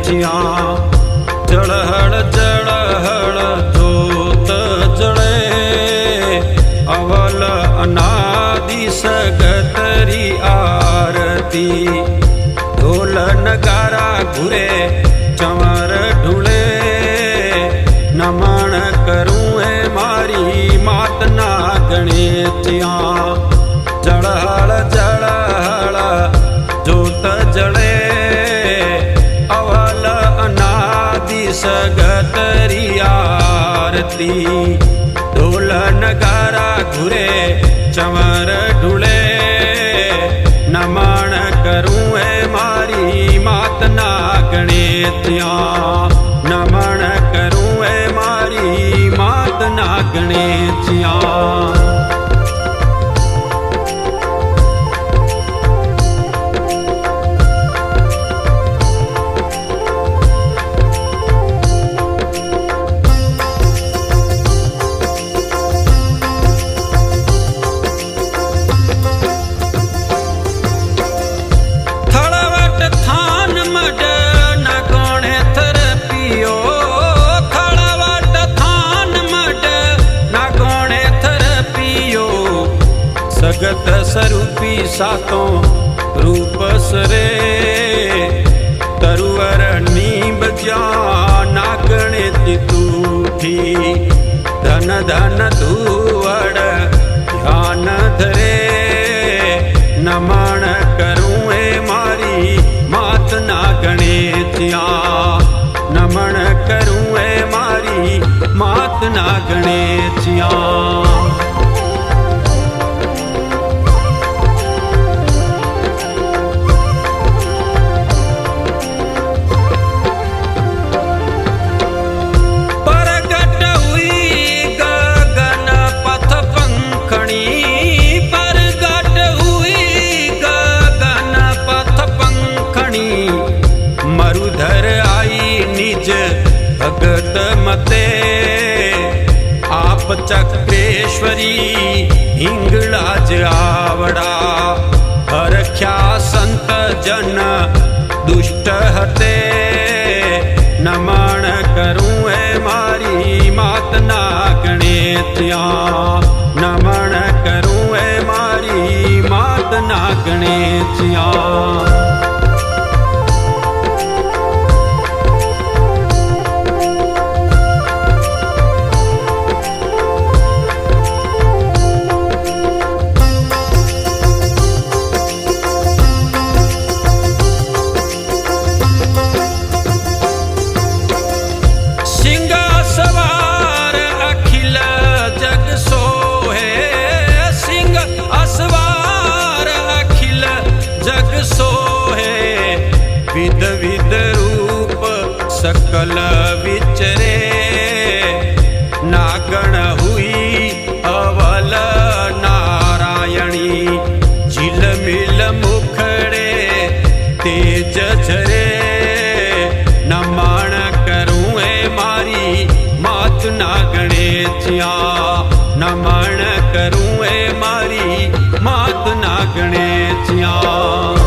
ત્યાં જળહળ જળહળ જોત જળે અવલ અનાદિ સગતરી આરતી ઢોલ નગારા ઘુરે ચમર ઢૂળે નમણ કરું એ મારી માતના ગણે ત્યાં જળહળ જળહળ જોત જળે અવલ અનાદિ સગતરી આરતી ઢોલ નગારા ઘુરે ચમર ઢૂળે નમણ કરું એ મારી માતના ગણે ત્યાં નમણ કરું એ મારી માતના ગણે ત્યાં સગત સ્વરૂપી સાતો રૂપ સરે તરુવર નીબજ્યા ના ગણે તૂઠી ધન ધન ધુવડ ધ્યાન ધરે નમણ કરું એ મારી માતના ગણે ત્યાં નમણ કરું એ મારી માતના ગણે ત્યાં ભગત મતે આપ ચક્રેશ્વરી હિંગળા જ આવડા હરખ્યા સંત જન દુષ્ટ હતે નમણ કરું એ મારી માતના ગણે ત્યાં નમણ કરું એ મારી માતના ગણે ત્યાં વિધ વિધ રૂપ સકલ વિચરે નાગણ હુઈ અવલ નારાયણી ઝીલમિલ મુખડે તેજ ઝરે નમણ કરું એ મારી માતના ગણે ત્યાં નમણ કરું એ મારી માતના ગણે ત્યાં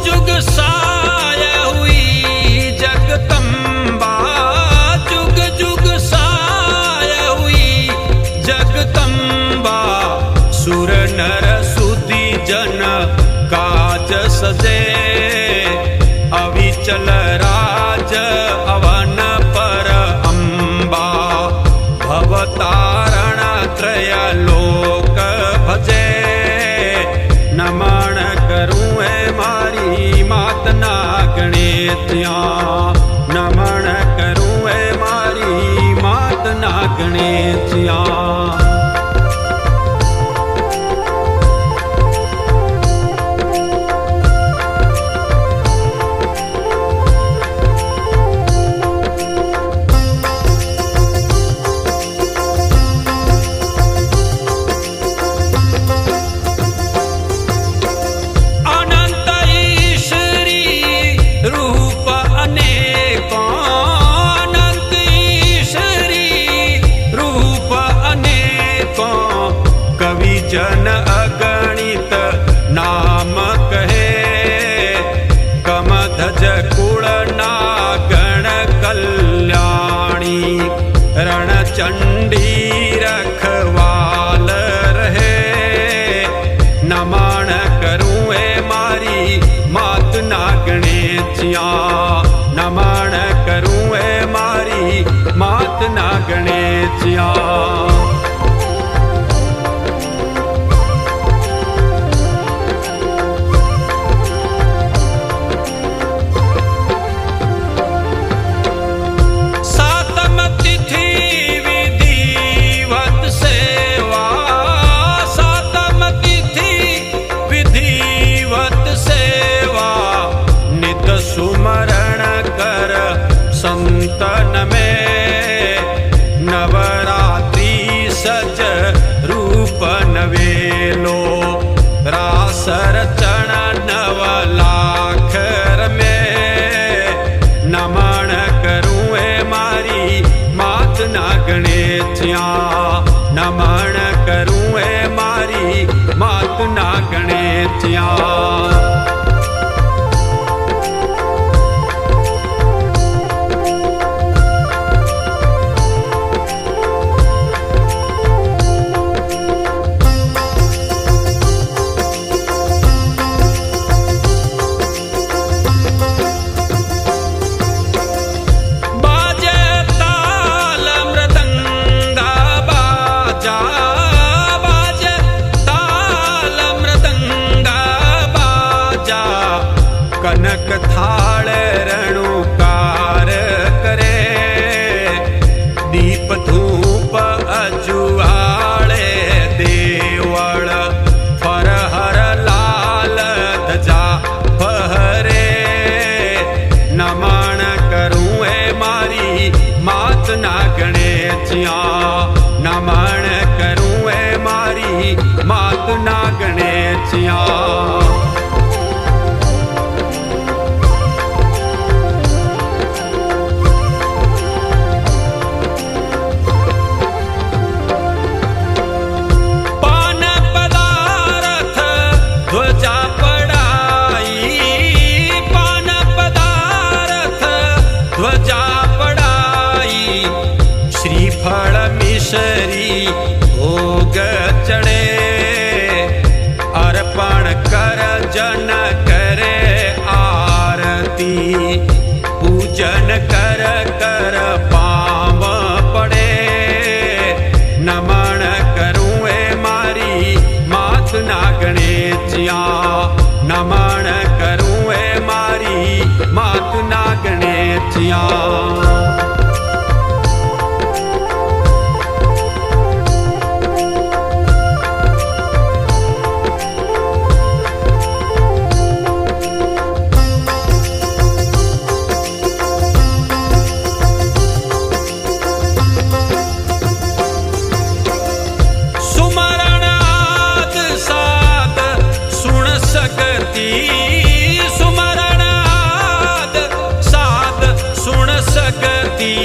जुग साय हुई जगदम्बा जुग जुग साय हुई जगदम्बा सुर नर सुधी जन काज सजे अविचल राज अवन पर अंबा भवतारण त्रय लोक भजे नमण करूं ए मारी मातना गणे ત્યાં નમણ કરું એ મારી માતના ગણે ત્યાં रूप अनेकों अनंत ईश्वरी जन अगणित नाम कहे कमधज कुल नागण कल्याणी रणचंडी रखवाल रहे नमन करूं ए मारी मात नागणेचिया नमन करूं ए मारी मात नागणेचिया सुमरण कर संतन में नवरात्रि सज रूप नवेलो रास रचन नव लाखर में नमन करूं ए मारी मात नागणेचिया नमन करूं ए मारी मात नागणेचिया कनक थाल रणुकार करे दीप धूप अजुआले देवल फरहर लाल ध्वजा फहरे नमन करूं ए मारी मात नागणेचिया नमन करूं ए मारी मात नागणेचिया श्रीफल मिश्री भोग चढ़े अर्पण कर जन करे आरती पूजन कर कर पाव पड़े नमन करूं ए मारी मात नागणेचिया नमन करूं ए मारी मात नागणेचिया सुमरणाद साध सुन सकती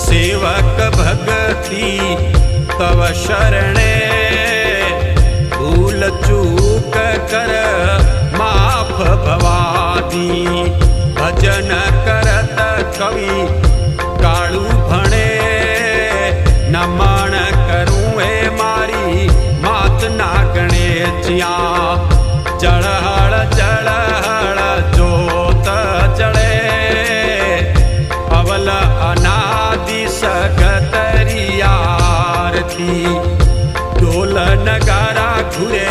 सेवक भगती तव शरणे भूल चूक कर माफ भवादी भजन करत कवि काळू भणे नमन करूं ए मारी मात नागणेचिया जळहळ जळहळ जोत जळे अवल अनादि सगतरी आरती ढोल नगारा घुरे